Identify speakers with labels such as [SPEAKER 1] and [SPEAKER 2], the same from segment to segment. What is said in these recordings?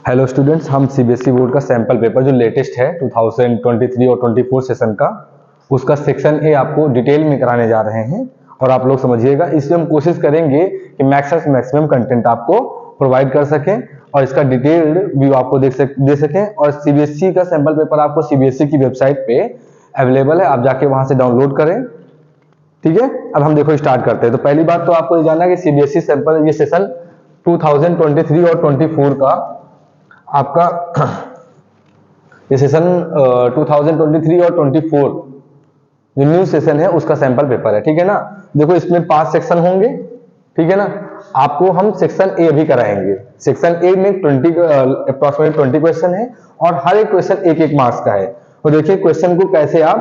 [SPEAKER 1] Hello students, हम CBSE board का sample paper जो लेटेस्ट है 2023 और 24 सेशन का, उसका सेक्शन ए आपको डिटेल में कराने जा रहे हैं और आप लोग समझिएगा। इसलिए हम कोशिश करेंगे कि मैक्सिमम कंटेंट आपको प्रोवाइड कर सकें और इसका डिटेल्ड व्यू आपको दे सकें। और सीबीएसई का सैंपल पेपर आपको सीबीएसई की वेबसाइट पे अवेलेबल है, आप जाके वहां से डाउनलोड करें। ठीक है, अब हम देखो स्टार्ट करते हैं। तो पहली बात तो आपको ये जानना है कि सीबीएसई सैंपल ये सेशन 2023 और 24 का आपका ये सेशन 2023 और 24 जो न्यू सेशन है उसका सैंपल पेपर है। ठीक है ना, देखो इसमें 5 सेक्शन होंगे। ठीक है ना, आपको हम सेक्शन ए भी कराएंगे। सेक्शन ए में अप्रोक्सीमेट 20 क्वेश्चन है और हर एक क्वेश्चन एक एक मार्क्स का है। तो देखिए क्वेश्चन को कैसे आप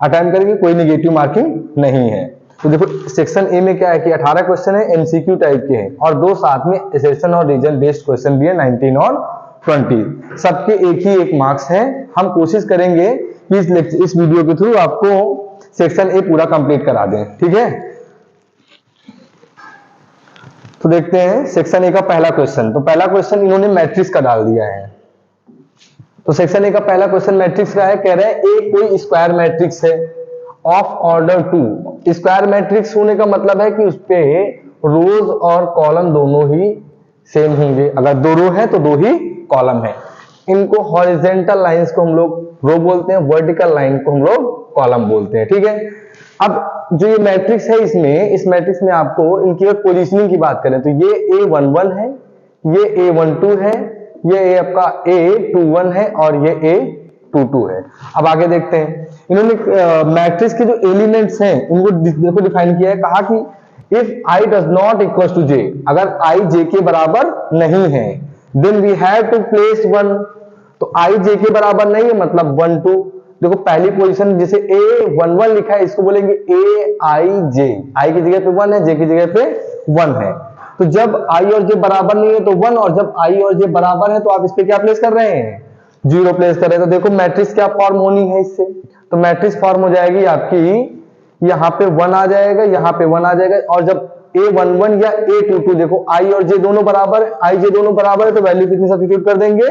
[SPEAKER 1] अटेम्प्ट करेंगे, कोई निगेटिव मार्किंग नहीं है। तो देखो सेक्शन ए में क्या है कि 18 क्वेश्चन है, एमसीक्यू टाइप के हैं और 2 साथ में एसेशन और रीजन बेस्ड क्वेश्चन भी है, 19 और 20। सबके एक ही एक मार्क्स है। हम कोशिश करेंगे कि इस वीडियो के थ्रू आपको सेक्शन ए पूरा कंप्लीट करा दें। ठीक है, तो देखते हैं सेक्शन ए का पहला क्वेश्चन। तो पहला क्वेश्चन इन्होंने मैट्रिक्स का डाल दिया है। तो सेक्शन ए का पहला क्वेश्चन मैट्रिक्स का है। कह रहे हैं ए कोई स्क्वायर मैट्रिक्स है ऑफ ऑर्डर 2। स्क्वायर मैट्रिक्स होने का मतलब है कि उस पे रोज और कॉलम दोनों ही सेम होंगे। अगर 2 रो है तो 2 ही कॉलम है। इनको हॉरिजेंटल लाइंस को हम लोग रो बोलते हैं, वर्टिकल लाइन को हम लोग कॉलम बोलते हैं। ठीक है, अब जो ये मैट्रिक्स है इस मैट्रिक्स में आपको इनकी पोजीशनिंग की बात करें तो ये A11 है, ये A12 है, ये आपका A21 है और ये A22 है। अब आगे देखते हैं, इन्होंने मैट्रिक्स के जो एलिमेंट्स हैं उनको देखो डिफाइन किया है। कहा कि if i does not equal to j, अगर i j के बराबर नहीं है, then we have to place 1। तो i j के बराबर नहीं है मतलब 1 2। देखो पहली पोजीशन जिसे A11 लिखा है इसको बोलेंगे aij। i की जगह पे 1 है, j की जगह पे 1 है। तो जब i और j बराबर नहीं है तो 1, और जब i और j बराबर है तो आप इस पे क्या प्लेस कर रहे हैं, 0 प्लेस कर रहे हैं। तो देखो मैट्रिक्स क्या फॉर्म होनी है इससे, तो मैट्रिक्स फॉर्म हो जाएगी आपकी, यहाँ पे 1 आ जाएगा, यहाँ पे 1 आ जाएगा। और जब A11 या A22 देखो i और j दोनों बराबर है, i j दोनों बराबर है तो वैल्यू कितनी सब्स्टिट्यूट कर देंगे,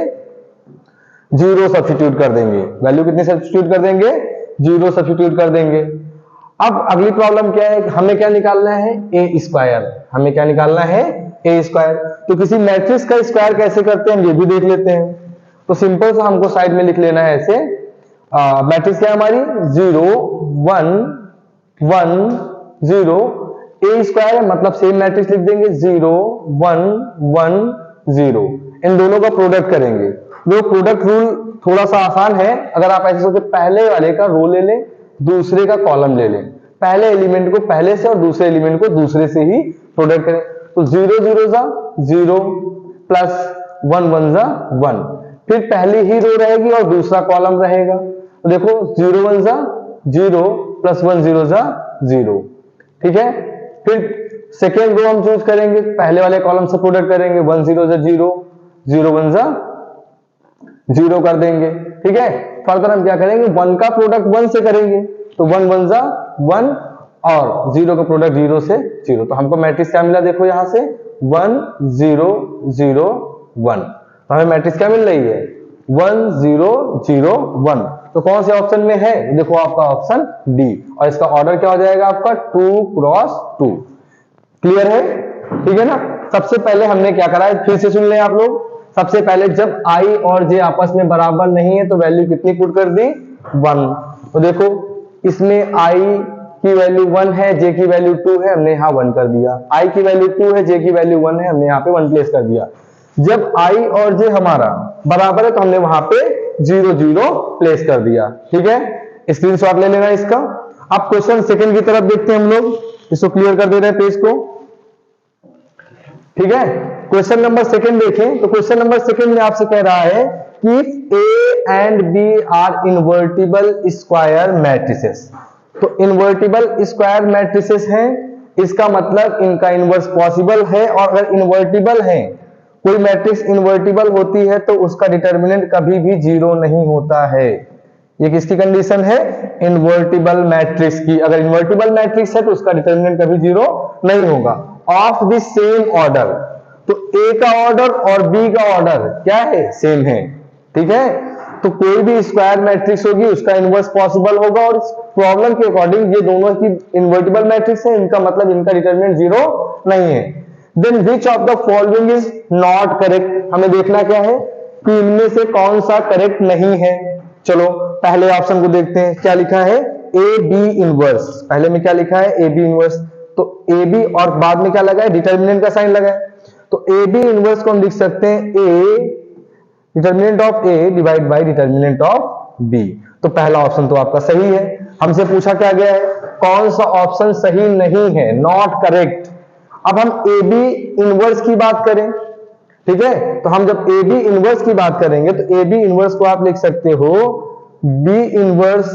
[SPEAKER 1] 0 सब्स्टिट्यूट कर देंगे। वैल्यू कितनी सब्स्टिट्यूट कर देंगे, 0 सब्स्टिट्यूट कर देंगे। अब अगली प्रॉब्लम क्या है, हमें क्या निकालना है, ए स्क्वायर। हमें क्या निकालना है, ए स्क्वायर। तो किसी मैट्रिक्स का स्क्वायर कैसे करते हैं ये भी देख लेते हैं। तो सिंपल सा हमको साइड में लिख लेना है ऐसे। मैट्रिक्स क्या है हमारी, 0 1 1 0। ए स्क्वायर है मतलब सेम मैट्रिक्स लिख देंगे, 0 1 1 0। इन दोनों का प्रोडक्ट करेंगे। वो प्रोडक्ट रूल थोड़ा सा आसान है। अगर आप ऐसे सोचे पहले वाले का रो ले लें, दूसरे का कॉलम ले लें, पहले एलिमेंट को पहले से और दूसरे एलिमेंट को दूसरे से ही प्रोडक्ट करें। तो 0 0 जा 0 प्लस 1 1 जा 1, फिर पहली ही रो रहेगी और दूसरा कॉलम रहेगा। तो देखो 0 1 जा 0 प्लस 1 0 जा 0। ठीक है, फिर सेकेंड रो हम चूज करेंगे, पहले वाले कॉलम से प्रोडक्ट करेंगे, 1 0 जा 0 0 1 जा 0 कर देंगे। ठीक है, फर्दर हम क्या करेंगे, 1 का प्रोडक्ट 1 से करेंगे तो 1 1 जा 1 और 0 का प्रोडक्ट 0 से 0। तो हमको मैट्रिक्स क्या मिला, देखो यहां से 1 0 0 1। तो हमें मैट्रिक्स क्या मिल रही है, 1 0 0 1। तो कौन से ऑप्शन में है, देखो आपका ऑप्शन डी। और इसका ऑर्डर क्या हो जाएगा आपका 2 क्रॉस 2। क्लियर है, ठीक है ना। सबसे पहले हमने क्या करा है, फिर से सुन लें आप लोग। सबसे पहले जब i और j आपस में बराबर नहीं है तो वैल्यू कितनी पुट कर दी, 1। तो देखो इसमें i की वैल्यू 1 है, j की वैल्यू 2 है, हमने यहाँ 1 कर दिया। i की वैल्यू 2 है, j की वैल्यू 1 है, हमने यहाँ पे 1 प्लेस कर दिया। जब i और j हमारा बराबर है तो हमने वहां पे 0 0 प्लेस कर दिया। ठीक है, स्क्रीनशॉट ले लेना इसका। अब क्वेश्चन सेकंड की तरफ देखते हैं हम लोग, इसको क्लियर कर दे रहे हैं पेज को। ठीक है, क्वेश्चन नंबर सेकंड देखें। तो क्वेश्चन नंबर सेकंड में आपसे कह रहा है कि A and B are invertible square matrices. तो इन्वर्टिबल स्क्वायर मैट्रिसेस हैं, इसका मतलब इनका इन्वर्स पॉसिबल है। और अगर इन्वर्टिबल है, कोई मैट्रिक्स इन्वर्टिबल होती है तो उसका डिटर्मिनेंट कभी भी 0 नहीं होता है। ये किसकी कंडीशन है, इन्वर्टिबल मैट्रिक्स की। अगर इन्वर्टिबल मैट्रिक्स है तो उसका डिटर्मिनेंट कभी 0 नहीं होगा। ऑफ द सेम ऑर्डर, तो ए का ऑर्डर और बी का ऑर्डर क्या है, सेम है। ठीक है, तो कोई भी स्क्वायर मैट्रिक्स होगी उसका इनवर्स पॉसिबल होगा, और इस प्रॉब्लम के अकॉर्डिंग ये दोनों की इन्वर्टिबल मैट्रिक्स है, इनका मतलब इनका डिटरमिनेंट जीरो नहीं है। Then which of the following is not correct, हमें देखना क्या है कि इनमें से कौन सा करेक्ट नहीं है। चलो पहले ऑप्शन को देखते हैं, क्या लिखा है, ए बी इनवर्स। पहले में क्या लिखा है, ए बी इनवर्स, तो ए बी और बाद में क्या लगा है, डिटरमिनेंट का साइन लगा है, तो ए बी इनवर्स को हम लिख सकते हैं a determinant of A divide by determinant of B. तो पहला ऑप्शन तो आपका सही है। हमसे पूछा क्या गया है, कौन सा ऑप्शन सही नहीं है, नॉट करेक्ट। अब हम ए बी इनवर्स की बात करें, ठीक है, तो हम जब ए बी इनवर्स की बात करेंगे तो ए बी इनवर्स को आप लिख सकते हो बी इनवर्स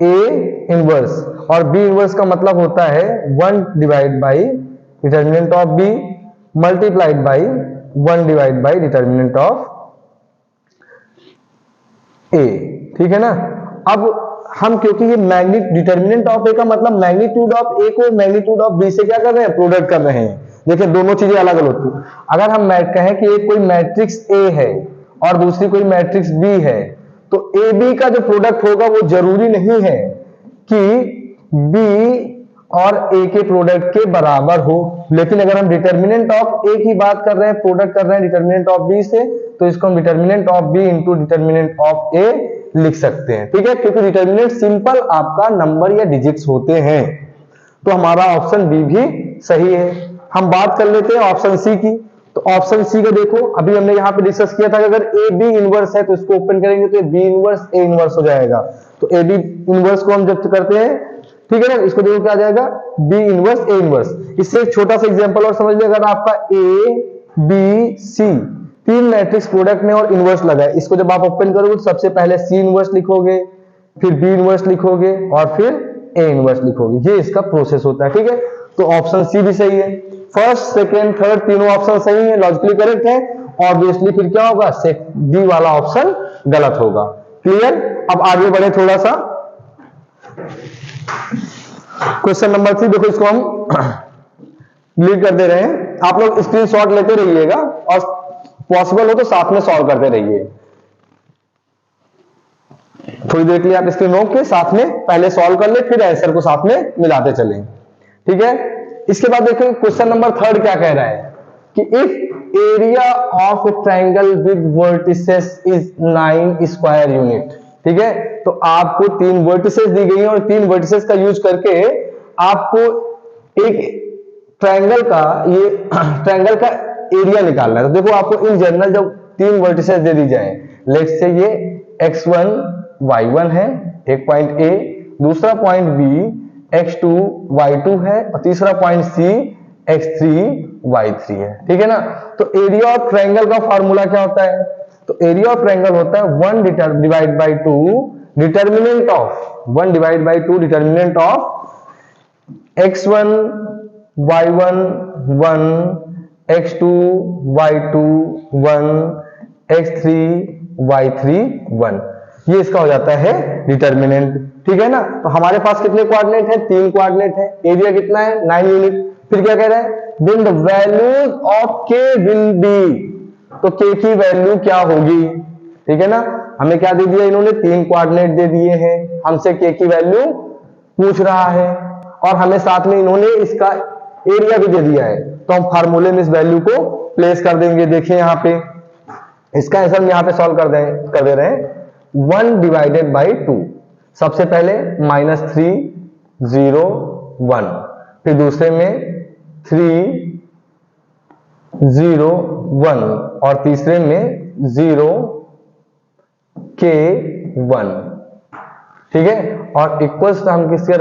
[SPEAKER 1] ए इनवर्स, और बी इनवर्स का मतलब होता है 1 divide by determinant of B multiplied by 1 divide by determinant of A. ठीक है ना। अब हम क्योंकि ये मैग्नीट्यूड डिटरमिनेंट ऑफ ए का मतलब मैग्नीट्यूड ऑफ ए को मैग्नीट्यूड ऑफ बी से क्या कर रहे हैं, प्रोडक्ट कर रहे हैं। देखिए दोनों चीजें अलग अलग होती हैं। अगर हम कहें कि एक कोई मैट्रिक्स ए है और दूसरी कोई मैट्रिक्स बी है, तो ए बी का जो प्रोडक्ट होगा वो जरूरी नहीं है कि बी और ए के प्रोडक्ट के बराबर हो। लेकिन अगर हम डिटरमिनेंट ऑफ ए की बात कर रहे हैं, प्रोडक्ट कर रहे हैं डिटरमिनेंट ऑफ बी से, तो इसको हम determinant of B into determinant of A लिख सकते हैं। ठीक है, क्योंकि डिटरमिनेंट सिंपल आपका नंबर या डिजिट्स होते हैं। तो हमारा ऑप्शन बी भी सही है। हम बात कर लेते हैं ऑप्शन सी की। तो ऑप्शन सी को देखो, अभी हमने यहाँ पे डिस्कस किया था कि अगर ए बी इनवर्स है तो इसको ओपन करेंगे तो बी इनवर्स ए इनवर्स हो जाएगा। तो ए बी इनवर्स को हम जब करते हैं, ठीक है ना, इसको देखो क्या आ जाएगा, बी इनवर्स ए इनवर्स। इससे एक छोटा सा एग्जांपल और समझ लिया, अगर आपका ए बी सी तीन मैट्रिक्स प्रोडक्ट में और इनवर्स लगा है, इसको जब आप ओपन करोगे तो सबसे पहले सी इनवर्स लिखोगे, फिर बी इनवर्स लिखोगे और फिर ए इनवर्स लिखोगे। ये इसका प्रोसेस होता है। ठीक है, तो ऑप्शन सी भी सही है। फर्स्ट सेकेंड थर्ड तीनों ऑप्शन सही है, लॉजिकली करेक्ट है। ऑब्वियसली फिर क्या होगा, डी वाला ऑप्शन गलत होगा। क्लियर। अब आगे बढ़े थोड़ा सा, क्वेश्चन नंबर 3 देखो, इसको हम लीड कर दे रहे हैं। आप लोग स्क्रीनशॉट लेते रहिएगा और पॉसिबल हो तो साथ में सॉल्व करते रहिए। थोड़ी देर के लिए आप स्क्रीन रोक के साथ में पहले सॉल्व कर ले, फिर आंसर को साथ में मिलाते चलें। ठीक है, इसके बाद देखिए क्वेश्चन नंबर 3 क्या कह रहा है कि if area of A triangle with vertices is 9 square unit. ठीक है, तो आपको 3 वर्टिसेस दी गई हैं और 3 वर्टिसेस का यूज करके आपको एक ट्रायंगल का ये ट्रायंगल का एरिया निकालना है। तो देखो आपको इन जनरल जब 3 वर्टिसेस दे दी जाए, लेट्स से ये x1 y1 है एक पॉइंट ए, दूसरा पॉइंट बी x2 y2 है और तीसरा पॉइंट सी x3 y3 है। ठीक है ना। तो एरिया ऑफ ट्रायंगल का फॉर्मूला क्या होता है, तो एरिया ऑफ ट्रायंगल होता है 1 divide by 2 determinant of 1 divide by 2 determinant of x1 y1 1 x2 y2 1 x3 y3 1, ये इसका हो जाता है डिटरमिनेंट। ठीक है ना। तो हमारे पास कितने कोऑर्डिनेट है, 3 कोऑर्डिनेट है, एरिया कितना है 9 यूनिट। फिर क्या कह रहा है, then the values of k will be, तो k की वैल्यू क्या होगी। ठीक है ना, हमें क्या दे दिया इन्होंने, 3 कोऑर्डिनेट दे दिए हैं, हमसे k की वैल्यू पूछ रहा है और हमें साथ में इन्होंने इसका एरिया भी दे दिया है। तो हम फार्मूले में इस वैल्यू को प्लेस कर देंगे। देखिए यहाँ पे इसका आंसर हम यहाँ पे सॉल्व कर दे रहे हैं 1 डिवाइडेड बाई 2। सबसे पहले -3 0 1, फिर दूसरे में 3 0 1 और तीसरे में 0 k 1। ठीक है, और इक्वल्स हम किसके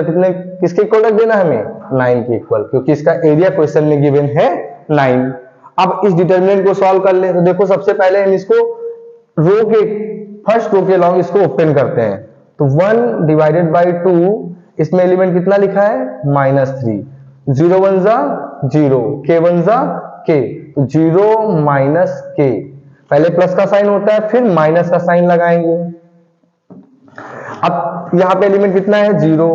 [SPEAKER 1] इक्वल रख देना, हमें 9 के इक्वल, क्योंकि इसका एरिया क्वेश्चन में गिवन है 9। अब इस डिटरमिनेंट को सॉल्व कर ले, तो देखो सबसे पहले हम इसको रो के फर्स्ट रो के लॉन्ग इसको ओपन करते हैं। तो 1 डिवाइडेड बाई 2, इसमें एलिमेंट कितना लिखा है -3, 0 1 जा 0, k 1 जा k, तो 0 - k, पहले प्लस का साइन होता है फिर माइनस का साइन लगाएंगे। अब यहाँ पे एलिमेंट कितना है 0।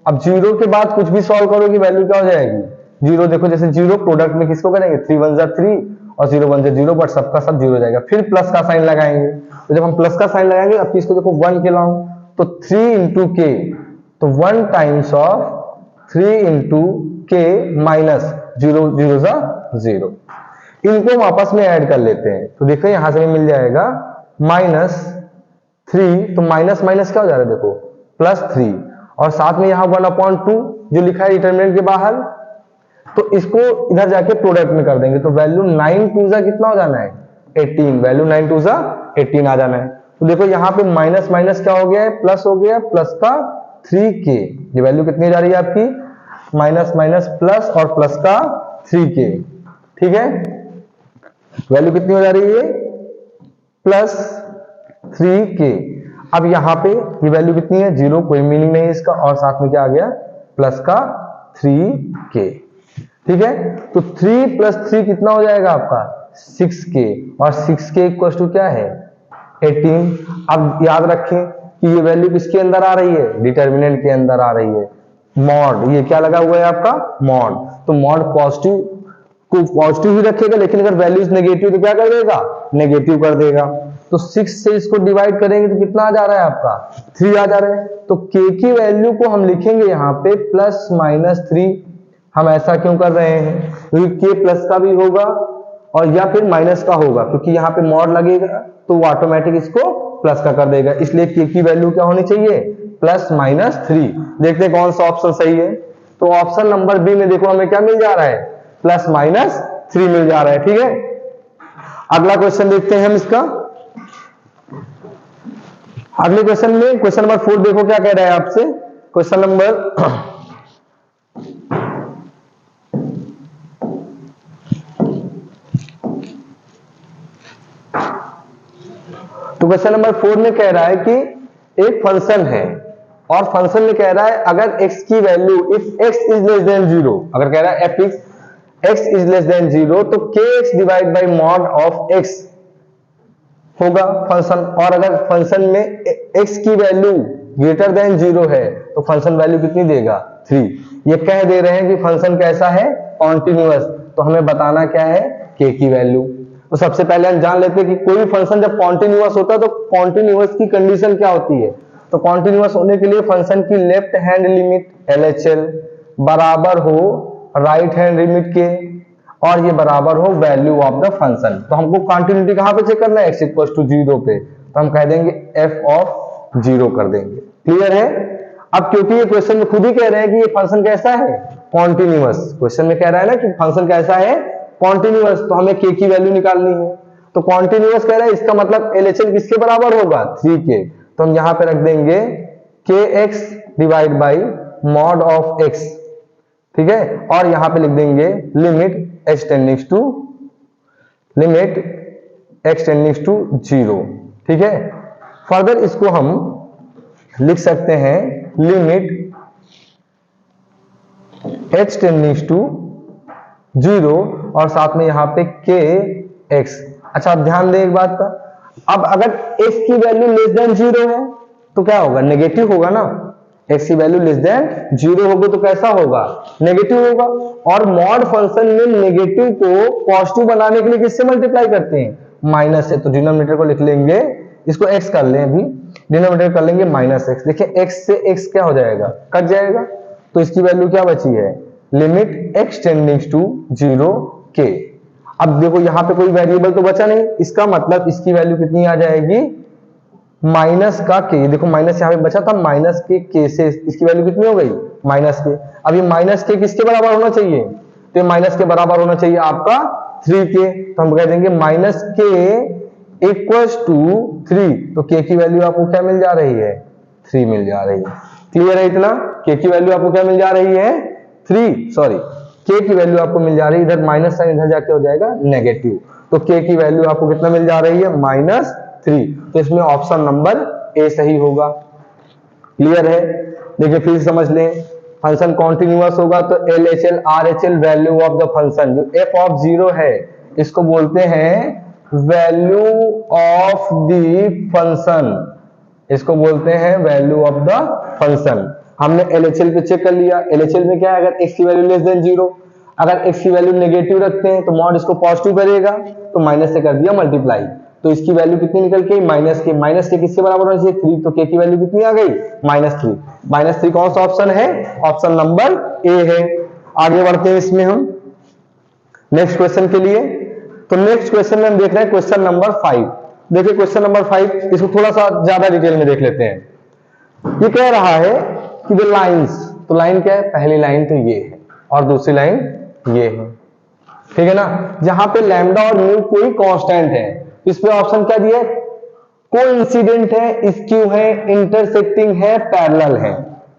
[SPEAKER 1] अब 0 के बाद कुछ भी सॉल्व करोगे वैल्यू क्या हो जाएगी 0। देखो जैसे 0 प्रोडक्ट में किसको करेंगे 3 1 जा 3 और 0 1 से 0, बट सबका सब 0 हो जाएगा। फिर प्लस का साइन लगाएंगे, तो जब हम प्लस का साइन लगाएंगे, अब इसको देखो 1 के लाऊं तो 3 इंटू के, तो 1 टाइम्स ऑफ 3 इंटू के माइनस 0 0 0। इनको हम आपस में ऐड कर लेते हैं, तो देखो यहां से मिल जाएगा -3, तो माइनस माइनस क्या हो जा रहा है देखो +3, और साथ में यहाँ 1/2 जो लिखा है डिटरमिनेंट के बाहर, तो इसको इधर जाके प्रोडक्ट में कर देंगे, तो वैल्यू 9 2 जा कितना हो जाना है 18, वैल्यू 9 2 जा 18 आ जाना है। तो देखो यहाँ पे माइनस माइनस क्या हो गया है, प्लस हो गया, प्लस का 3k, ये वैल्यू कितनी जा रही है आपकी, माइनस माइनस प्लस और प्लस का 3k, ठीक है, वैल्यू कितनी हो जा रही है +3k। अब यहाँ पे ये वैल्यू कितनी है 0, कोई मीनिंग नहीं है इसका, और साथ में क्या आ गया प्लस का 3k, ठीक है। तो 3 + 3 कितना हो जाएगा आपका 6k, और 6k इक्वल टू क्या है 18। अब याद रखें कि ये वैल्यू किसके अंदर आ रही है, डिटरमिनेंट के अंदर आ रही है, मॉड, ये क्या लगा हुआ है आपका मॉड, तो मॉड पॉजिटिव को पॉजिटिव ही रखेगा, लेकिन अगर वैल्यूज नेगेटिव तो क्या कर देगा, नेगेटिव कर देगा। तो 6 से इसको डिवाइड करेंगे तो कितना आ जा रहा है आपका 3 आ जा रहा है। तो k की वैल्यू को हम लिखेंगे यहाँ पे +-3। हम ऐसा क्यों कर रहे हैं, क्योंकि k प्लस का भी होगा और या फिर माइनस का होगा, क्योंकि यहाँ पे मॉड लगेगा तो वो ऑटोमेटिक इसको प्लस का कर देगा, इसलिए k की वैल्यू क्या होनी चाहिए +-3। देखते हैं कौन सा ऑप्शन सही है। तो ऑप्शन नंबर बी में देखो हमें क्या मिल जा रहा है +-3 मिल जा रहा है, ठीक है। अगला क्वेश्चन देखते हैं हम इसका। अगले क्वेश्चन में क्वेश्चन नंबर 4 देखो क्या कह रहा है आपसे, क्वेश्चन नंबर तो क्वेश्चन नंबर 4 में कह रहा है कि एक फंक्शन है और फंक्शन में कह रहा है अगर x की value if x is less than 0, अगर कह रहा है x इज लेस देन 0 तो kx divide by mod of x होगा फंक्शन, और अगर फंक्शन में x की वैल्यू ग्रेटर देन 0 है तो फंक्शन वैल्यू कितनी देगा 3। ये कह दे रहे हैं कि फंक्शन कैसा है कॉन्टिन्यूअस, तो हमें बताना क्या है k की वैल्यू। तो सबसे पहले हम जान लेते हैं कि कोई फंक्शन जब कॉन्टिन्यूअस होता है तो कॉन्टिन्यूअस की कंडीशन क्या होती है। तो कॉन्टिन्यूअस होने के लिए फंक्शन की लेफ्ट हैंड लिमिट LHL बराबर हो राइट हैंड लिमिट के, और ये बराबर हो वैल्यू ऑफ द फंक्शन। तो हमको कंटिन्यूटी कहां पे चेक करना है, x इक्वल टू 0 पे, तो हम कह देंगे f(0) कर देंगे। क्लियर है। अब क्योंकि ये क्वेश्चन में खुद ही कह रहे हैं कि ये फंक्शन कैसा है कॉन्टिन्यूअस, क्वेश्चन में कह रहा है ना कि फंक्शन कैसा है कॉन्टिन्यूअस, तो हमें k की वैल्यू निकालनी है। तो कॉन्टिन्यूअस कह रहा है इसका मतलब LHL किसके बराबर होगा 3k, तो हम यहां पे रख देंगे kx divide by mod of x, ठीक है, और यहां पे लिख देंगे लिमिट x टेंडिंग्स टू 0, ठीक है। फर्दर इसको हम लिख सकते हैं लिमिट h टेंडिंग्स टू 0 और साथ में यहां पे kx। अच्छा आप ध्यान दें एक बात का, अब अगर x की वैल्यू लेस देन 0 है तो क्या होगा, नेगेटिव होगा ना, x की वैल्यू लेस देन 0 होगी तो कैसा होगा, नेगेटिव होगा। और मॉड फंक्शन में नेगेटिव को पॉजिटिव बनाने के लिए किससे मल्टीप्लाई करते हैं, माइनस से। तो डिनोमिनेटर को लिख लेंगे, इसको x कर लें, अभी डिनोमिनेटर कर लेंगे -x। देखिए x से x क्या हो जाएगा, कट जाएगा, तो इसकी वैल्यू क्या बची है, लिमिट x टेंडिंग्स टू 0 k। अब देखो यहाँ पे कोई वेरिएबल तो बचा नहीं, इसका मतलब इसकी वैल्यू कितनी आ जाएगी माइनस का k। देखो माइनस यहाँ पे बचा था, माइनस के k से इसकी वैल्यू कितनी हो गई -k। अब ये -k किसके बराबर होना चाहिए, तो माइनस के बराबर होना चाहिए आपका 3k, तो हम कह देंगे -k इक्वल्स टू 3। तो k की वैल्यू आपको क्या मिल जा रही है 3 मिल जा रही है। क्लियर है इतना, k की वैल्यू आपको क्या मिल जा रही है 3, सॉरी k की वैल्यू आपको मिल जा रही है, इधर माइनस साइन इधर जाके हो जाएगा नेगेटिव, तो k की वैल्यू आपको कितना मिल जा रही है -3। तो इसमें ऑप्शन नंबर ए सही होगा। क्लियर है। देखिए फिर समझ लें, फंक्शन कॉन्टिन्यूअस होगा तो LHL RHL value of the function, जो f(0) है इसको बोलते हैं वैल्यू ऑफ द फंक्शन, इसको बोलते हैं वैल्यू ऑफ द फंक्शन। हमने LHL पे चेक कर लिया, LHL में क्या है, अगर x की वैल्यू लेस देन 0, अगर x की वैल्यू नेगेटिव रखते हैं तो मॉड इसको पॉजिटिव करेगा, तो माइनस से कर दिया मल्टीप्लाई, तो इसकी वैल्यू कितनी निकल के माइनस के किसके बराबर होना चाहिए 3, तो k की वैल्यू कितनी आ गई -3 कौन सा ऑप्शन है, ऑप्शन नंबर ए है। आगे बढ़ते हैं इसमें हम नेक्स्ट क्वेश्चन के लिए। तो नेक्स्ट क्वेश्चन में हम देख रहे हैं क्वेश्चन नंबर 5। देखिए क्वेश्चन नंबर 5, इसको थोड़ा सा ज्यादा डिटेल में देख लेते हैं। ये कह रहा है कि जो लाइंस, तो लाइन क्या है, पहली लाइन तो ये है और दूसरी लाइन ये है, ठीक है ना। जहां पे लैम्डा और म्यू कोई कांस्टेंट है, इस पे ऑप्शन क्या दिया है, कोइंसिडेंट है, स्क्यू है, इंटरसेक्टिंग है, पैरेलल है,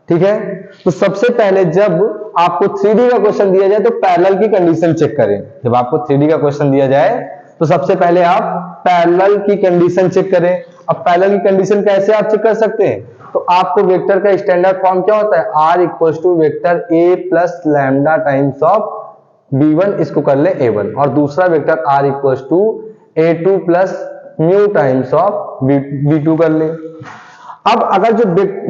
[SPEAKER 1] ठीक है। तो सबसे पहले जब आपको 3D का क्वेश्चन दिया जाए तो पैरेलल की कंडीशन चेक करें। जब आपको 3D का क्वेश्चन दिया जाए तो सबसे पहले आप पैरेलल की कंडीशन चेक करें। अब पैरेलल की कंडीशन कैसे आप चेक कर सकते हैं, तो आपको वेक्टर का स्टैंडर्ड फॉर्म क्या होता है, r equals to vector a plus lambda times of b1, इसको कर ले a1, और दूसरा vector r equals to a2 plus mu times of b2 कर ले। अब अगर जो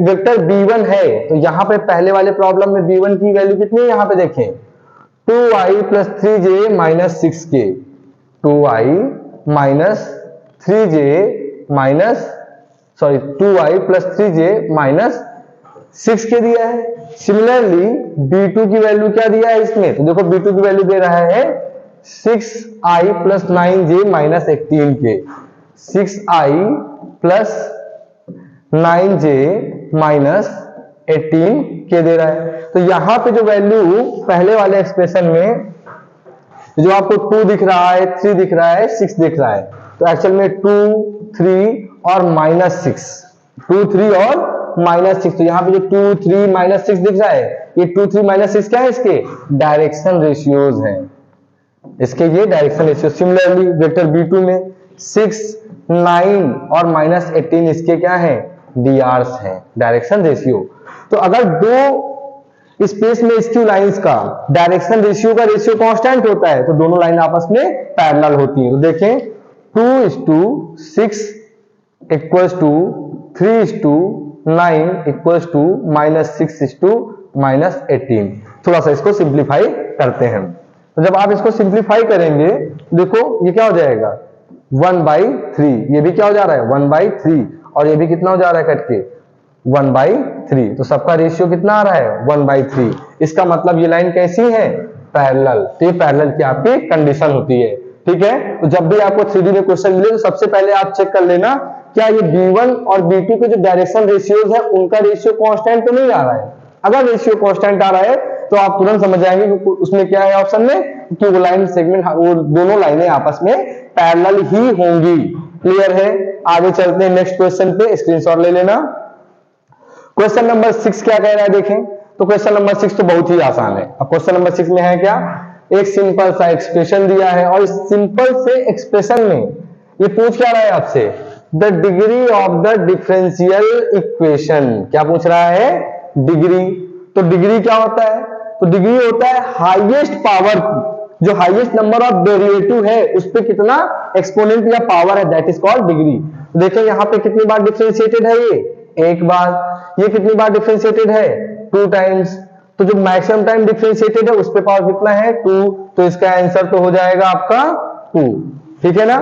[SPEAKER 1] वेक्टर b1 है तो यहां पे पहले वाले प्रॉब्लम में b1 की वैल्यू कितनी है, यहां पे देखें 2i plus 3j minus 6k, 2i minus 3j minus 2i plus 3j minus 6k दिया है। सिमिलरली b2 की वैल्यू क्या दिया है इसमें, तो देखो b2 की वैल्यू दे रहा है 6i plus 9j minus 18k, 6i plus 9j minus 18k दे रहा है। तो यहां पे जो वैल्यू पहले वाले एक्सप्रेशन में जो आपको 2 दिख रहा है, 3 दिख रहा है, 6 दिख रहा है, तो एक्चुअल में 2, 3 और -6, 2, 3 और -6, तो यहाँ पे जो 2, 3, -6 दिख रहा है, ये 2, 3, -6 क्या है, इसके डायरेक्शन रेशियोज हैं, इसके ये direction ratio. Similarly vector b2 में 6, 9 और -18 इसके क्या है, DRs हैं, डायरेक्शन रेशियो। तो अगर दो स्पेस में स्क्यू लाइंस का डायरेक्शन रेशियो का रेशियो कांस्टेंट होता है तो दोनों लाइन आपस में पैरेलल होती है। तो देखें 2:6 इक्वल्स टू 3:9 इक्वल्स टू -6:-18। थोड़ा सा इसको सिंप्लीफाई करते हैं। तो जब आप इसको सिंप्लीफाई करेंगे देखो ये क्या हो जाएगा 1/3, ये भी क्या हो जा रहा है 1/3, और ये भी कितना हो जा रहा है कट के 1/3, तो सबका रेशियो कितना आ रहा है 1/3। इसका मतलब ये लाइन कैसी है, पैरेलल। तो ये पैरेलल की आपकी कंडीशन होती है, ठीक है। तो जब भी आपको 3D में क्वेश्चन मिले तो सबसे पहले आप चेक कर लेना क्या ये b1 और b2 के जो डायरेक्शन रेशियोज है उनका रेशियो कांस्टेंट तो नहीं आ रहा है। अगर रेशियो कांस्टेंट आ रहा है तो आप तुरंत समझ जाएंगे कि उसमें क्या है ऑप्शन में, कि वो लाइन सेगमेंट, वो दोनों लाइनें आपस में पैरेलल ही होंगी। क्लियर है। आगे चलते हैं नेक्स्ट क्वेश्चन पे, स्क्रीनशॉट ले लेना। क्वेश्चन नंबर 6 क्या कह रहा है देखें। तो क्वेश्चन नंबर 6 तो बहुत ही आसान है। अब क्वेश्चन नंबर 6 में है क्या, एक सिंपल सा एक्सप्रेशन दिया है और इस सिंपल से एक्सप्रेशन में ये पूछ क्या रहा है आपसे, the degree of the differential equation. क्या पूछ रहा है, डिग्री। तो डिग्री क्या होता है, तो डिग्री होता है हाईएस्ट पावर, जो हाईएस्ट नंबर ऑफ डेरिवेटिव है उस पे कितना एक्सपोनेंट या पावर है, दैट इज कॉल्ड डिग्री। तो देखिए यहाँ पे कितनी बार डिफरेंशिएटेड है, ये एक बार। ये कितनी बार डिफरेंशिएटेड है, 2 टाइम्स। तो जो मैक्सिमम टाइम डिफरेंशिएटेड है उस पे पावर कितना है 2, तो इसका आंसर तो हो जाएगा आपका 2। ठीक है ना,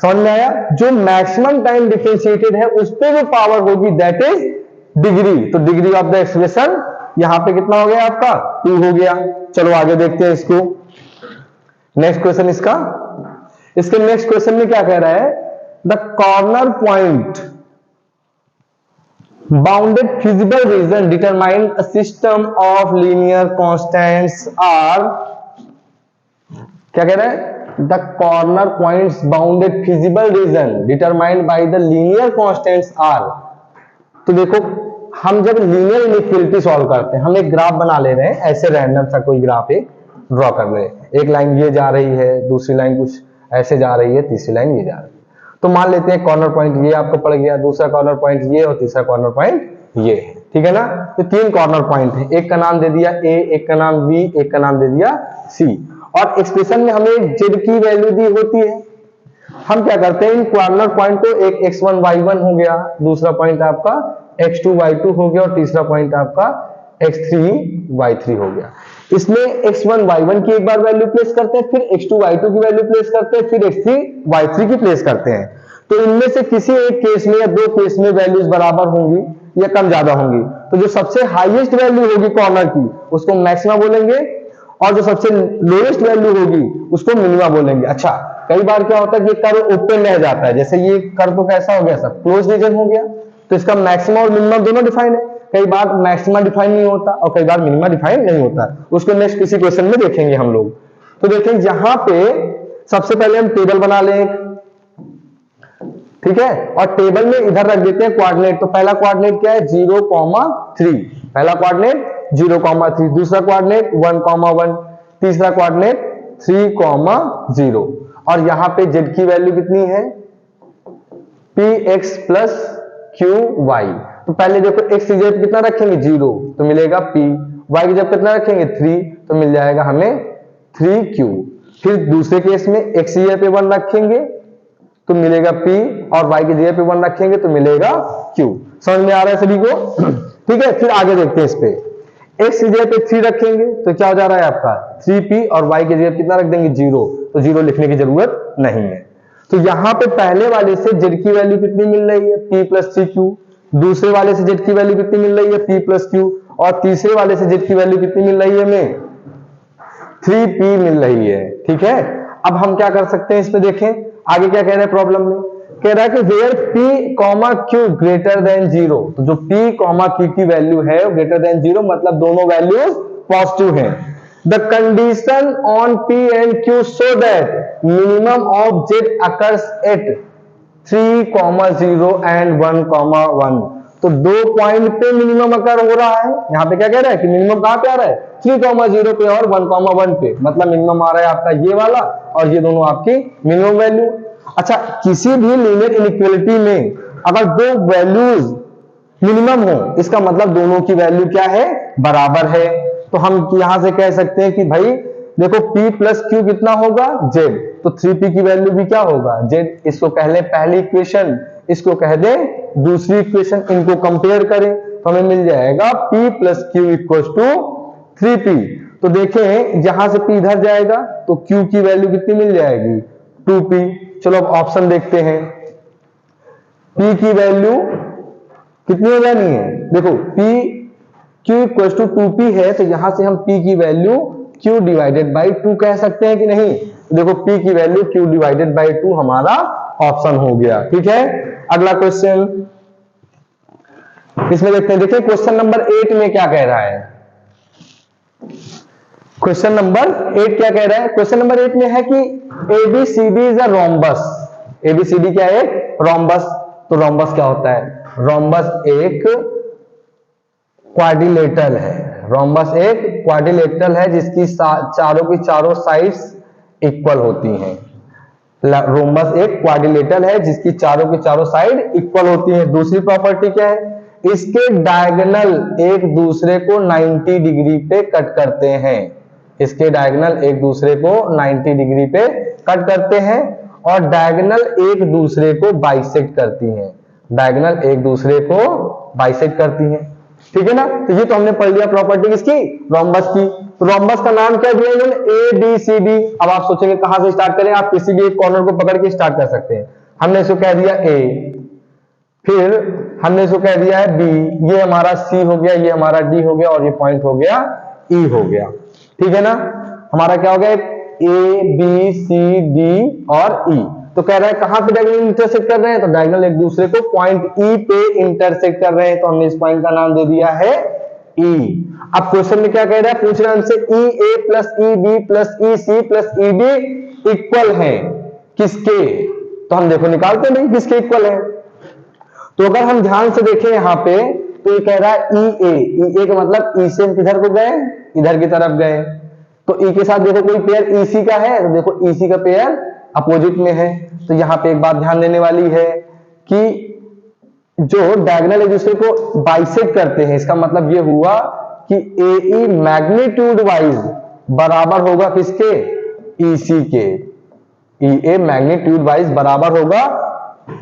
[SPEAKER 1] समझ में आया। जो मैक्सिमम टाइम डिफरेंशिएटेड है उस पे जो पावर होगी दैट इज डिग्री। तो डिग्री ऑफ द एक्सप्रेशन यहां पे कितना हो गया आपका 2 हो गया। चलो आगे देखते हैं इसको, नेक्स्ट क्वेश्चन इसका। इसके नेक्स्ट क्वेश्चन में क्या कह रहा है, the corner point bounded feasible region determine a system of linear constants are. क्या कह रहा है, the corner points bounded feasible region determined by the linear constants are. तो देखो हम जब लीनियर इनइक्वालिटी सॉल्व करते हैं, हम एक ग्राफ बना ले रहे हैं, ऐसे रैंडम सा कोई ग्राफ एक ड्रॉ कर रहे हैं। एक लाइन ये जा रही है, दूसरी लाइन कुछ ऐसे जा रही है, तीसरी लाइन ये जा रही है। तो मान लेते हैं कॉर्नर पॉइंट ये आपको पड़ गया, दूसरा कॉर्नर पॉइंट ये और तीसरा कॉर्नर पॉइंट ये है। ठीक है ना, तो 3 कॉर्नर पॉइंट है, एक का नाम दे दिया ए, एक का नाम बी, एक का नाम दे दिया सी। और एक्सप्रेशन में हमें जेड की वैल्यू दी होती है। हम क्या करते हैं, इन कॉर्नर पॉइंट को, एक x1 y1 हो गया, दूसरा पॉइंट आपका x2 y2 हो गया और तीसरा पॉइंट आपका x3 y3 हो गया। इसमें x1 y1 की एक बार वैल्यू प्लेस करते हैं, फिर x2 y2 की वैल्यू प्लेस करते हैं, फिर x3 y3 की प्लेस करते हैं। तो इनमें से किसी एक केस में या दो केस में वैल्यूज बराबर होंगी या कम ज्यादा होंगी। तो जो सबसे हाईएस्ट वैल्यू होगी कॉर्नर की उसको मैक्सिमा बोलेंगे, और जो सबसे लोएस्ट वैल्यू होगी उसको मिनिमा बोलेंगे। अच्छा, कई बार क्या होता है कि कर्व ओपन रह जाता है, जैसे ये कर्व तो कैसा हो गया, सब क्लोज रीजन हो गया, तो इसका मैक्सिमा और मिनिमा दोनों डिफाइन है। कई बार मैक्सिमा डिफाइन नहीं होता और कई बार मिनिमा डिफाइन नहीं होता, उसको नेक्स्ट किसी क्वेश्चन में देखेंगे हम लोग। तो देखें यहां पे सबसे पहले हम टेबल बना लें, ठीक है, और टेबल में इधर रख देते हैं कोऑर्डिनेट। तो पहला कोऑर्डिनेट क्या है, 0,3, पहला कोऑर्डिनेट 0,3, दूसरा कोऑर्डिनेट 1,1, तीसरा कोऑर्डिनेट 3,0, और यहां पे z की वैल्यू कितनी है, px प्लस qy। तो पहले देखो x की जगह कितना रखेंगे 0, तो मिलेगा p, y की जगह कितना रखेंगे 3, तो मिल जाएगा हमें 3q। फिर दूसरे केस में x की जगह पे 1 रखेंगे तो मिलेगा p, और y की जगह पे 1 रखेंगे तो मिलेगा q। समझ में आ रहा है सभी को? ठीक है, फिर आगे देखते हैं इस पे। x की जगह पे 3 रखेंगे तो क्या हो जा रहा है आपका 3p, और y की जगह कितना रख देंगे 0, तो 0 लिखने की जरूरत नहीं है। तो यहां पे पहले वाले से z की वैल्यू कितनी मिल रही है, p प्लस 3q, दूसरे वाले से z की वैल्यू कितनी मिल रही है, p प्लस q, और तीसरे वाले से z की वैल्यू कितनी मिल रही है हमें 3p मिल रही है। ठीक है, अब हम क्या कर सकते हैं इस पे देखें, आगे क्या कह रहा है प्रॉब्लम में, कह रहा है कि where p, q greater than 0, तो जो p, q की वैल्यू है वो ग्रेटर देन 0, मतलब दोनों वैल्यूज पॉजिटिव हैं। The condition on p and q so that minimum of z occurs at 3,0 and 1,1। तो दो पॉइंट पे मिनिमम अकर हो रहा है। यहाँ पे क्या कह रहा है कि मिनिमम कहां पे आ रहा है 3,0 पे और 1,1 पे, मतलब मिनिमम आ रहा है आपका ये वाला, और ये दोनों आपकी मिनिमम वैल्यू। अच्छा, किसी भी लीनियर इनइक्वालिटी में अगर दो वैल्यूज मिनिमम हो, इसका मतलब दोनों की वैल्यू क्या है, बराबर है। तो हम यहां से कह सकते हैं कि भाई देखो p प्लस क्यू कितना होगा z, तो 3p की वैल्यू भी क्या होगा z। इसको कह ले पहली इक्वेशन, इसको कह दे दूसरी इक्वेशन, इनको कंपेयर करें तो हमें मिल जाएगा p plus q equal to 3p। तो देखें यहां से p इधर जाएगा तो q की वैल्यू कितनी मिल जाएगी 2p। चलो अब ऑप्शन देखते हैं, p की वैल्यू कितनी हो जानी है, देखो p q equal to 2p है, तो यहां से हम p की वैल्यू q डिवाइडेड बाई 2 कह सकते हैं कि नहीं। देखो p की वैल्यू q डिवाइडेड बाई 2 हमारा ऑप्शन हो गया। ठीक है, अगला क्वेश्चन इसमें देखते हैं। देखिए क्वेश्चन नंबर 8 में क्या कह रहा है, क्वेश्चन नंबर 8 क्या कह रहा है, क्वेश्चन नंबर 8 में है कि ABCD is a rhombus. ABCD क्या है, रोम्बस। तो रोम्बस क्या होता है, रोम्बस एक क्वाड्रिलेटरल है, रोम्बस एक क्वाड्रिलेटरल है जिसकी चारों की चारों साइड्स इक्वल होती हैं। रोम्बस एक क्वाड्रिलेटरल है जिसकी चारों की चारों साइड इक्वल होती हैं। दूसरी प्रॉपर्टी क्या है, इसके डायगोनल एक दूसरे को 90 डिग्री पे कट करते हैं। इसके डायगोनल एक दूसरे को 90 डिग्री पे कट करते हैं, और डायगोनल एक दूसरे को बाइसेक्ट करती हैं। डायगोनल एक दूसरे को बाइसेक्ट करती हैं। ठीक है ना, तो ये तो हमने पढ़ लिया प्रॉपर्टी किसकी, रोम्बस की। तो रोम्बस का नाम क्या दिया इन्होंने, ABCD। अब आप सोचेंगे कहां से स्टार्ट करें, आप किसी भी एक कॉर्नर को पकड़ के स्टार्ट कर सकते हैं। हमने इसको कह दिया A, फिर हमने इसको कह दिया है B, ये हमारा C हो गया, ये हमारा D हो गया, और ये पॉइंट हो गया E हो गया। ठीक है ना, हमारा क्या हो गया A B C D और E। तो कह रहा है कहां पे डायगोनल इंटरसेक्ट कर रहे हैं, तो डायगोनल एक दूसरे को पॉइंट E पे इंटरसेक्ट कर रहे हैं, तो हमने इस पॉइंट का नाम दे दिया है E। अब क्वेश्चन में क्या कह रहा है, पूछ रहा है हमसे EA plus EB plus EC plus ED equal है किसके, तो हम देखो निकालते नहीं किसके इक्वल है। तो अगर हम ध्यान से देखें यहां पे, तो ये कह रहा है EA का मतलब E से किधर को गए, इधर की तरफ गए। तो E के साथ देखो कोई पेयर EC का है, तो देखो EC का पेयर अपोजिट में है। तो यहां पे एक बात ध्यान देने वाली है कि जो डायगोनल एक दूसरे को बाइसेक्ट करते हैं, इसका मतलब ये हुआ कि AE मैग्नीट्यूड वाइज बराबर होगा किसके, EC के। EA मैग्नीट्यूड वाइज बराबर होगा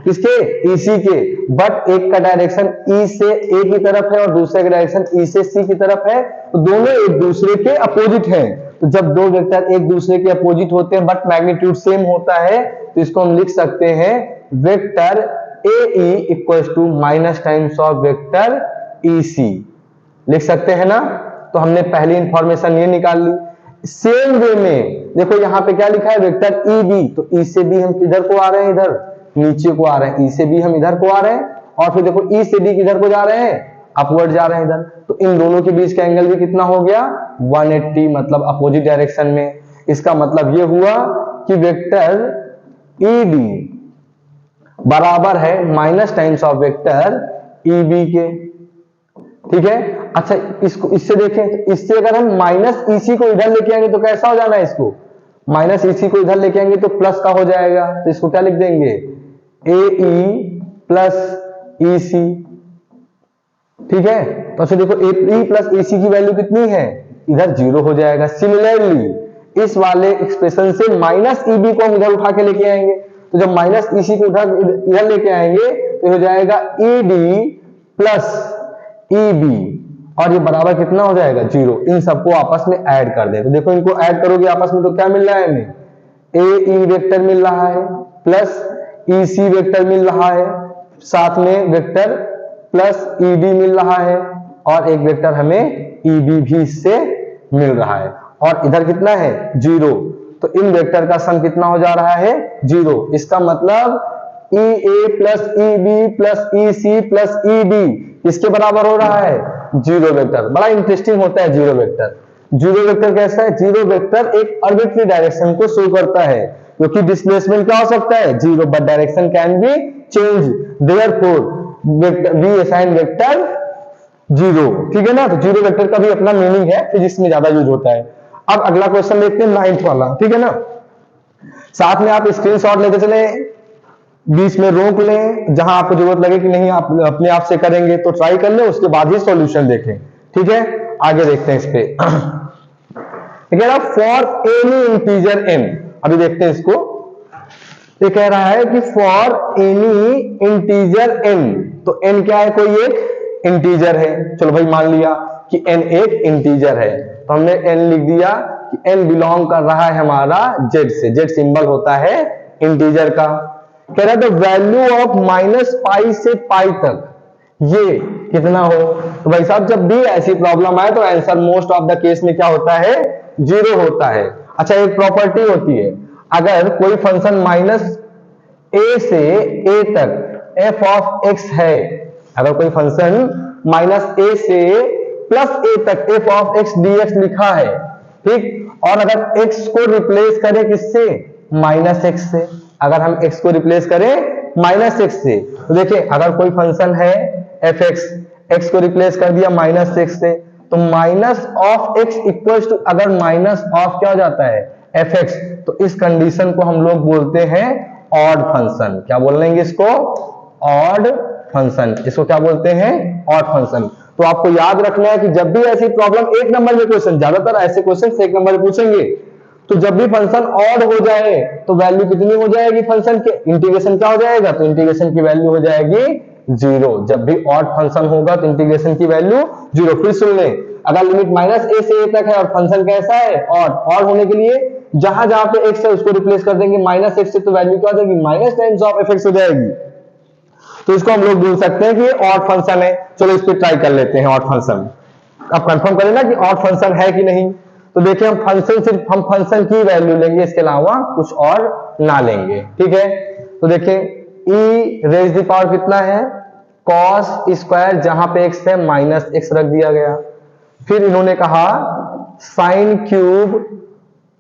[SPEAKER 1] किसके, EC के, बट एक का डायरेक्शन E से A की तरफ है और दूसरे का डायरेक्शन E से C की तरफ है, तो दोनों एक दूसरे के अपोजिट हैं। तो जब दो वेक्टर एक दूसरे के अपोजिट होते हैं बट मैग्नीट्यूड सेम होता है, तो इसको हम लिख सकते हैं vector AE equals to minus times of vector EC, लिख सकते हैं ना। तो हमने पहली इंफॉर्मेशन ये निकाल ली। सेम वे में देखो यहाँ पे क्या लिखा है, वेक्टर EB, तो E से B हम किधर को आ रहे हैं, इधर नीचे को आ रहे हैं, E से B हम इधर को आ रहे हैं, और फिर देखो E से D किधर को जा रहे हैं, अपवर्ड जा रहे हैं इधर। तो इन दोनों के बीच का एंगल भी कितना हो गया, 180, मतलब अपोजिट डायरेक्शन में। इसका मतलब ये हुआ कि वेक्टर ED बराबर है minus times of vector EB के, ठीक है। अच्छा इसको इससे देखें, तो इससे अगर हम माइनस EC को इधर लेके आएंगे तो कैसा हो जाना है, इसको माइनस EC को इधर लेके आएंगे तो प्लस का हो जाएगा, तो इसको क्या लिख देंगे, AE प्लस EC, ठीक है। तो अच्छा देखो AE प्लस EC की वैल्यू कितनी है, इधर 0 हो जाएगा। सिमिलरली इस वाले एक्सप्रेशन से माइनस EB को हम इधर उठा के लेके आएंगे, तो जब माइनस EC को उठा इधर लेके आएंगे तो हो जाएगा ED प्लस EB, और ये बराबर कितना हो जाएगा, 0। इन सबको आपस में ऐड कर दे, तो देखो इनको ऐड करोगे आपस में तो क्या मिल रहा है हमें, AE वेक्टर मिल रहा है प्लस EC वेक्टर मिल रहा है, साथ में वेक्टर प्लस ED मिल रहा है, और एक वेक्टर हमें EB भी इससे मिल रहा है, और इधर कितना है 0। तो इन वेक्टर का सम कितना हो जा रहा है, 0। इसका मतलब EA plus EB plus EC plus ED किसके बराबर हो रहा है, 0 वेक्टर। बड़ा इंटरेस्टिंग होता है 0 वेक्टर। 0 वेक्टर कैसा है, 0 वेक्टर एक आर्बिट्ररी डायरेक्शन को शो करता है, क्योंकि डिस्प्लेसमेंट क्या हो सकता है, 0, but direction can be change, therefore we assign vector 0, ठीक है ना। तो 0 वेक्टर का भी अपना मीनिंग है, फिजिक्स में ज्यादा यूज होता है। अब अगला क्वेश्चन देखते हैं 9th वाला, ठीक है ना। साथ में आप स्क्रीनशॉट लेते चले, बीच में रोक लें, जहां आपको जरूरत लगे कि नहीं आप अपने आप से करेंगे तो ट्राई कर लें, उसके बाद ही सॉल्यूशन देखें, ठीक है। आगे देखते हैं इस पे, ठीक है ना। फॉर एनी इंटीजर n, अभी देखते हैं इसको। ये कह रहा है कि फॉर एनी इंटीजर n, तो n क्या है, कोई एक इंटीजर है। चलो भाई मान लिया कि n एक इंटीजर है, तो हमने n लिख दिया कि n बिलोंग कर रहा है हमारा z से, z सिंबल होता है इंटीजर का। कह रहा है the value of minus pi से पाई तक ये कितना हो, तो भाई साहब जब भी ऐसी प्रॉब्लम आए तो answer most of the case में क्या होता है, 0 होता है। अच्छा एक प्रॉपर्टी होती है, अगर कोई फंक्शन माइनस a से a तक f ऑफ x है, अगर कोई फंक्शन माइनस a से प्लस a तक f ऑफ x dx लिखा है, ठीक, और अगर x को रिप्लेस करें किससे, माइनस x से, अगर हम x को रिप्लेस करें माइनस x से, तो देखिए अगर कोई फंक्शन है fx, x को रिप्लेस कर दिया माइनस x से, तो minus of x equals to, अगर माइनस ऑफ क्या हो जाता है fx, तो इस कंडीशन को हम लोग बोलते हैं ऑड फंक्शन। क्या बोल लेंगे इसको, ऑड फंक्शन। इसको क्या बोलते हैं, ऑड फंक्शन। तो आपको याद रखना है कि जब भी ऐसी प्रॉब्लम, एक नंबर में क्वेश्चन, ज्यादातर ऐसे क्वेश्चन एक नंबर में पूछेंगे, तो जब भी फंक्शन ऑड हो जाए तो वैल्यू कितनी हो जाएगी फंक्शन के, इंटीग्रेशन क्या हो जाएगा, तो इंटीग्रेशन की वैल्यू हो जाएगी 0। जब भी ऑड फंक्शन होगा तो इंटीग्रेशन की वैल्यू 0। फिर सुन लें, अगर लिमिट माइनस a से a तक है और फंक्शन कैसा है, ऑड, ऑड होने के लिए जहां जहां पे x है उसको रिप्लेस कर देंगे माइनस x से, तो वैल्यू क्या हो जाएगी, माइनस टाइम्स ऑफ fx हो जाएगी। तो इसको हम लोग बोल सकते हैं कि ऑड फंक्शन है। चलो इस पर ट्राई कर लेते हैं ऑड फंक्शन। अब कंफर्म करें ना कि ऑड फंक्शन है कि नहीं। तो देखिए हम फंक्शन, सिर्फ हम फंक्शन की वैल्यू लेंगे, इसके अलावा कुछ और ना लेंगे, ठीक है। तो देखिए e रेज द पावर कितना है, cos स्क्वायर, जहां पे x है माइनस x रख दिया गया। फिर इन्होंने कहा साइन क्यूब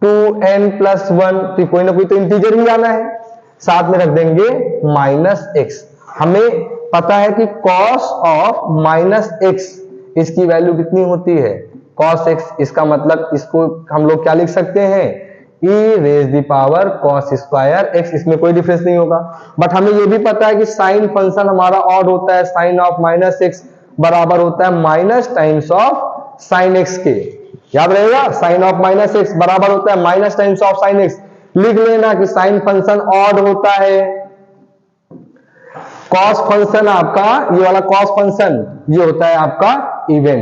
[SPEAKER 1] 2n प्लस 1, तो कोई ना कोई तो इंटीजर ही आना है, साथ में रख देंगे माइनस x। हमें पता है कि cos ऑफ माइनस x, इसकी वैल्यू कितनी होती है, cos x। इसका मतलब इसको हम लोग क्या लिख सकते हैं, e raise the power cos square x, इसमें कोई डिफरेंस नहीं होगा। बट हमें ये भी पता है कि साइन फंक्शन हमारा ऑड होता है, साइन ऑफ माइनस x बराबर होता है minus times of sine x के, याद रहेगा, साइन ऑफ माइनस x बराबर होता है minus times of sine x। लिख लेना कि साइन फंक्शन ऑड होता है कॉस फंक्शन आपका, ये वाला कॉस फंक्शन ये होता है आपका इवन,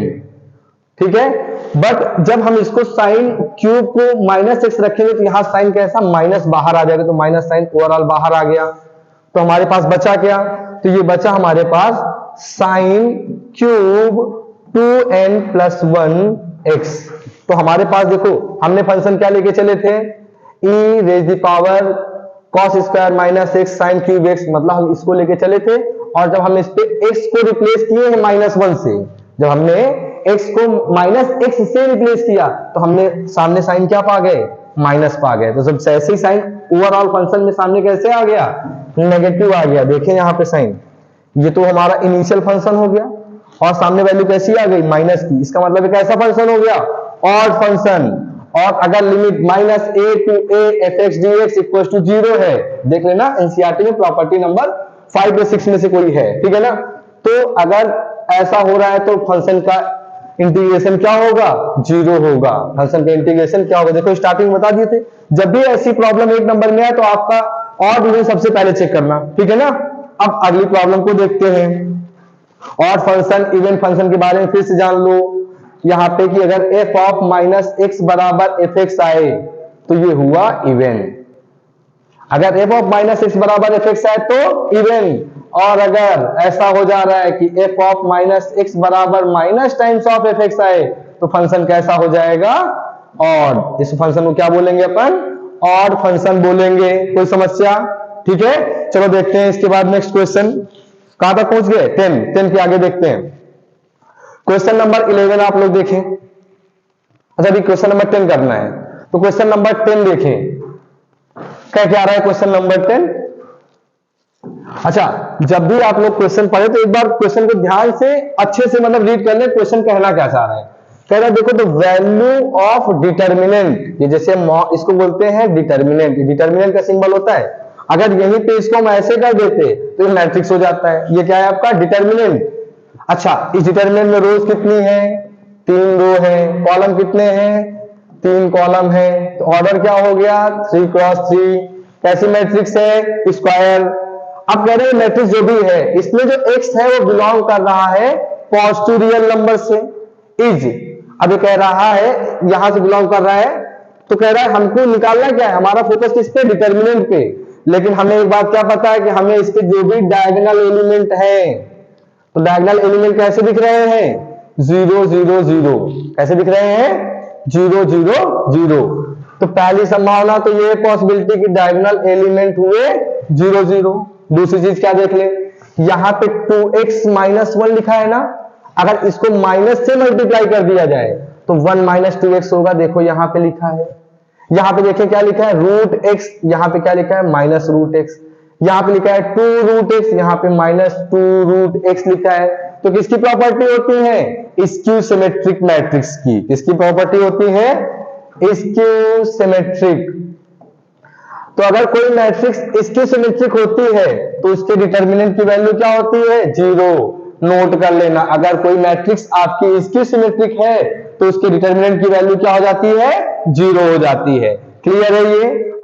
[SPEAKER 1] ठीक है। बट जब हम इसको साइन क्यूब को -x रखेंगे तो यहां साइन कैसा माइनस बाहर आ जाएगा, तो माइनस साइन ओवरऑल बाहर आ गया, तो हमारे पास बचा क्या, तो ये बचा हमारे पास साइन क्यूब 2n+1x। तो हमारे पास देखो हमने फंक्शन क्या लेके चले थे, e raise the power cos square -x sine cube x, मतलब हम इसको लेके चले थे। और जब हम इस पे x को रिप्लेस किए हैं -1 से, जब हमने x को -x से रिप्लेस किया तो हमने सामने साइन क्या पा गए, माइनस पा गए। तो जब ऐसे ही साइन ओवरऑल फंक्शन में सामने कैसे आ गया, नेगेटिव आ गया। देखिए यहाँ पे साइन, ये तो हमारा इनिशियल फंक्शन हो गया और सामने वैल्यू कैसी आ गई, माइनस की। इसका मतलब एक ऐसा फंक्शन हो गया ऑड फंक्शन। और अगर limit -a to a fx dx equal to 0 है, देख लेना एनसीईआरटी में प्रॉपर्टी नंबर 5 या 6 में से कोई है, ठीक है ना। तो अगर ऐसा हो रहा है तो फंक्शन का इंटीग्रेशन क्या होगा, 0 होगा। फंक्शन का इंटीग्रेशन क्या होगा, देखो स्टार्टिंग बता दिए थे, जब भी ऐसी प्रॉब्लम एक नंबर में है तो आपका ऑड इवन सबसे पहले चेक करना, ठीक है ना। अब अगली प्रॉब्लम को देखते हैं। ऑड फंक्शन इवन फंक्शन के बारे में फिर से जान लो। यहां पे कि अगर f ऑफ -x बराबर fx आए तो ये हुआ इवन। अगर f ऑफ -x बराबर fx आए तो इवन। और अगर ऐसा हो जा रहा है कि f ऑफ -x बराबर माइनस टाइम्स ऑफ fx आए तो फंक्शन कैसा हो जाएगा, ऑड। इस फंक्शन को क्या बोलेंगे अपन, ऑड फंक्शन बोलेंगे। कोई समस्या, ठीक है। चलो देखते हैं इसके बाद नेक्स्ट क्वेश्चन कहां तक पहुंच गए, 10 के आगे देखते हैं। क्वेश्चन नंबर 11 आप लोग देखें। अच्छा अभी क्वेश्चन नंबर 10 करना है, तो क्वेश्चन नंबर 10 देखें क्या रहा है क्वेश्चन नंबर 10। अच्छा जब भी आप लोग क्वेश्चन पढ़े तो एक बार क्वेश्चन को ध्यान से अच्छे से मतलब रीड कर ले, क्वेश्चन कहना क्या चाह रहा है। कह रहा है देखो, द वैल्यू ऑफ डिटर्मिनेंट, ये जैसे इसको बोलते हैं डिटर्मिनेंट, डिटर्मिनेंट का सिंबल होता है। अगर यहीं पे इसको हम ऐसे कर देते तो ये मैट्रिक्स हो जाता है। ये क्या है आपका डिटर्मिनेंट। अच्छा इस डिटर्मिनेंट में रोज कितनी है, 3 रो है, कॉलम कितने हैं, 3 कॉलम है, तो ऑर्डर क्या हो गया 3 क्रॉस 3। कैसी मैट्रिक्स है, स्क्वायर। अब कह रहे हैं मैट्रिक्स जो भी है इसमें जो x है वो बिलोंग कर रहा है पॉजिटिव रियल नंबर से, इज। अब ये कह रहा है यहां से बिलोंग कर रहा है, तो कह रहा है हमको निकालना क्या है, हमारा फोकस किस पे, डिटर्मिनेंट पे। लेकिन हमें एक बात क्या पता है कि हमें इसके जो भी डायगोनल एलिमेंट है, तो डायगोनल एलिमेंट कैसे दिख रहे हैं, 0 0 0। कैसे दिख रहे हैं, 0 0 0। तो पहली संभावना तो ये पॉसिबिलिटी कि डायगोनल एलिमेंट हुए 0 0। दूसरी चीज क्या देख ले, यहां पे 2x - 1 लिखा है ना, अगर इसको माइनस से मल्टीप्लाई कर दिया जाए तो 1 - 2x होगा। देखो यहां पे लिखा है, यहां पे देखिए क्या लिखा है, √x, यहां पे क्या लिखा है -√x, यहां पे लिखा है 2√x, यहां पे -2√x लिखा है। तो किसकी प्रॉपर्टी होती है, स्क्यू सिमेट्रिक मैट्रिक्स की। किसकी प्रॉपर्टी होती है, स्क्यू सिमेट्रिक। तो अगर कोई मैट्रिक्स स्क्यू सिमेट्रिक होती है तो उसके डिटर्मिनेंट की वैल्यू क्या होती है, 0। नोट कर लेना, अगर कोई मैट्रिक्स आपकी स्क्यू सिमेट्रिक है तो उसके डिटर्मिनेंट की वैल्यू क्या हो जाती है, 0 हो जाती है। क्लियर है ये।